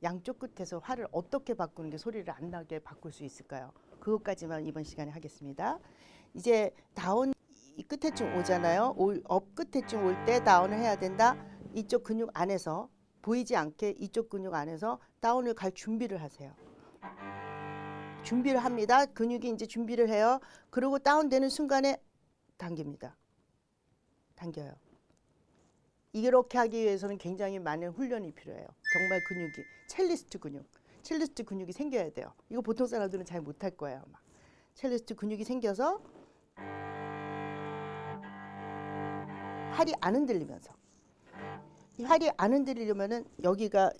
양쪽 끝에서 활을 어떻게 바꾸는 게 소리를 안 나게 바꿀 수 있을까요? 그것까지만 이번 시간에 하겠습니다. 이제 다운 이 끝에쯤 오잖아요. 업 끝에쯤 올 때 다운을 해야 된다. 이쪽 근육 안에서 보이지 않게 이쪽 근육 안에서 다운을 갈 준비를 하세요. 준비를 합니다. 근육이 이제 준비를 해요. 그리고 다운되는 순간에 당깁니다. 당겨요. 이렇게 하기 위해서는 굉장히 많은 훈련이 필요해요. 정말 근육이 첼리스트 근육이 생겨야 돼요. 이거 보통 사람들은 잘 못할 거예요. 아마. 첼리스트 근육이 생겨서 활이 안 흔들리면서 이 활이 안 흔들리려면은 여기가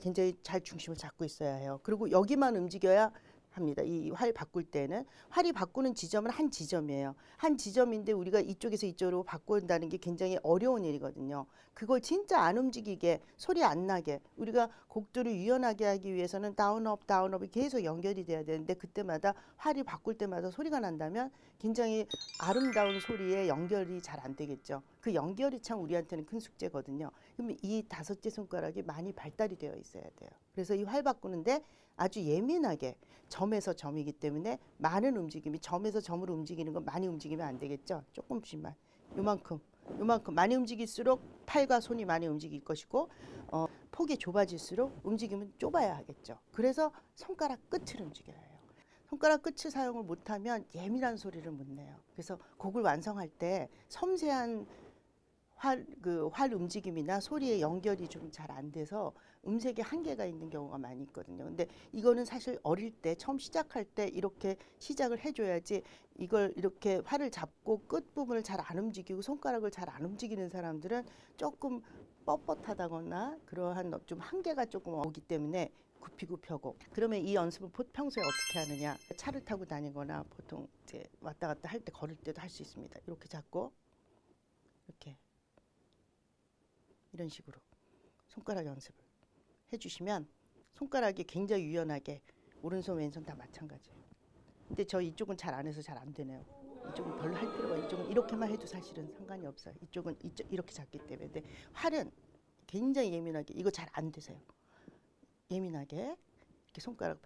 굉장히 잘 중심을 잡고 있어야 해요. 그리고 여기만 움직여야 합니다. 이 활 바꿀 때는 활이 바꾸는 지점은 한 지점이에요. 한 지점인데 우리가 이쪽에서 이쪽으로 바꾼다는 게 굉장히 어려운 일이거든요. 그걸 진짜 안 움직이게 소리 안 나게 우리가 곡도를 유연하게 하기 위해서는 다운업이 계속 연결이 돼야 되는데 그때마다 활이 바꿀 때마다 소리가 난다면 굉장히 아름다운 소리에 연결이 잘 안 되겠죠. 그 연결이 참 우리한테는 큰 숙제거든요. 그러면 이 5개 손가락이 많이 발달이 되어 있어야 돼요. 그래서 이 활 바꾸는데 아주 예민하게 점에서 점이기 때문에 많은 움직임이 점에서 점으로 움직이는 건 많이 움직이면 안 되겠죠. 조금씩만 요만큼 많이 움직일수록 팔과 손이 많이 움직일 것이고 폭이 좁아질수록 움직임은 좁아야 하겠죠. 그래서 손가락 끝을 움직여야 해요. 손가락 끝을 사용을 못하면 예민한 소리를 못 내요. 그래서 곡을 완성할 때 섬세한 활 움직임이나 소리의 연결이 좀 잘 안 돼서 음색에 한계가 있는 경우가 많이 있거든요. 근데 이거는 사실 어릴 때 처음 시작할 때 이렇게 시작을 해줘야지 이걸 이렇게 활을 잡고 끝 부분을 잘 안 움직이고 손가락을 잘 안 움직이는 사람들은 조금 뻣뻣하다거나 그러한 좀 한계가 조금 오기 때문에 굽히고 펴고 그러면 이 연습을 평소에 어떻게 하느냐 차를 타고 다니거나 보통 이제 왔다 갔다 할 때 걸을 때도 할 수 있습니다. 이렇게 잡고 이렇게 이런 식으로 손가락 연습을 해주시면 손가락이 굉장히 유연하게 오른손 왼손 다 마찬가지예요. 근데 저 이쪽은 잘 안 해서 잘 안 되네요. 이쪽은 별로 할 필요가 이쪽은 이렇게만 해도 사실은 상관이 없어요. 이쪽은 이렇게 잡기 때문에. 근데 활은 굉장히 예민하게 이거 잘 안 되세요. 예민하게 이렇게 손가락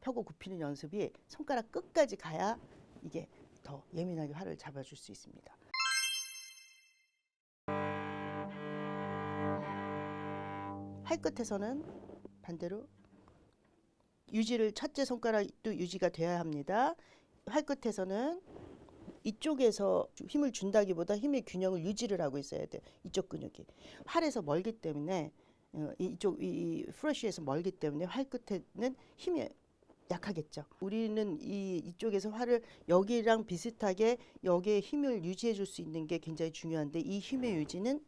펴고 굽히는 연습이 손가락 끝까지 가야 이게 더 예민하게 활을 잡아줄 수 있습니다. 활 끝에서는 반대로 유지를 첫째 손가락도 유지가 돼야 합니다. 활 끝에서는 이쪽에서 힘을 준다기보다 힘의 균형을 유지를 하고 있어야 돼요. 이쪽 근육이 활에서 멀기 때문에 이쪽 이 프레쉬에서 멀기 때문에 활 끝에는 힘이 약하겠죠. 우리는 이쪽에서 활을 여기랑 비슷하게 여기에 힘을 유지해 줄 수 있는 게 굉장히 중요한데 이 힘의 유지는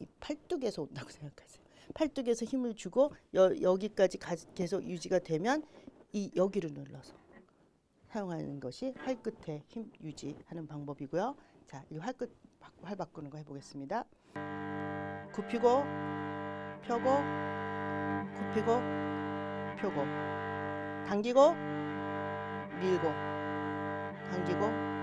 이 팔뚝에서 온다고 생각하세요. 팔뚝에서 힘을 주고 여기까지 계속 유지가 되면 여기를 눌러서 사용하는 것이 활 끝에 힘 유지하는 방법이고요. 자, 이 활 바꾸는 거 해보겠습니다. 굽히고 펴고 굽히고 펴고 당기고 밀고 당기고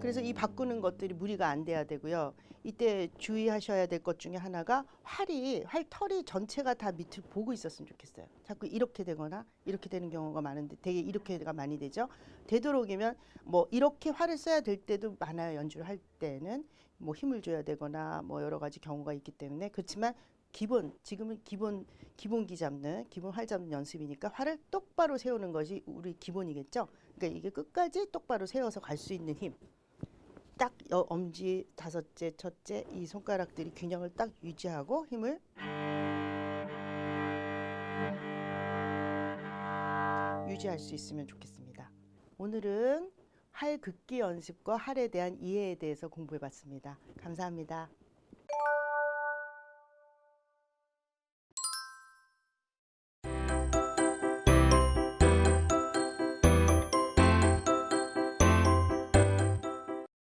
그래서 이 바꾸는 것들이 무리가 안 돼야 되고요. 이때 주의하셔야 될 것 중에 하나가 활털이 전체가 다 밑을 보고 있었으면 좋겠어요. 자꾸 이렇게 되거나 이렇게 되는 경우가 많은데 되게 이렇게가 많이 되죠. 되도록이면 뭐 이렇게 활을 써야 될 때도 많아요. 연주를 할 때는 뭐 힘을 줘야 되거나 뭐 여러 가지 경우가 있기 때문에 그렇지만 지금은 기본기 잡는 기본 활 잡는 연습이니까 활을 똑바로 세우는 것이 우리 기본이겠죠. 그러니까 이게 끝까지 똑바로 세워서 갈 수 있는 힘. 딱 엄지 다섯째, 첫째 이 손가락들이 균형을 딱 유지하고 힘을 유지할 수 있으면 좋겠습니다. 오늘은 활 긋기 연습과 활에 대한 이해에 대해서 공부해 봤습니다. 감사합니다.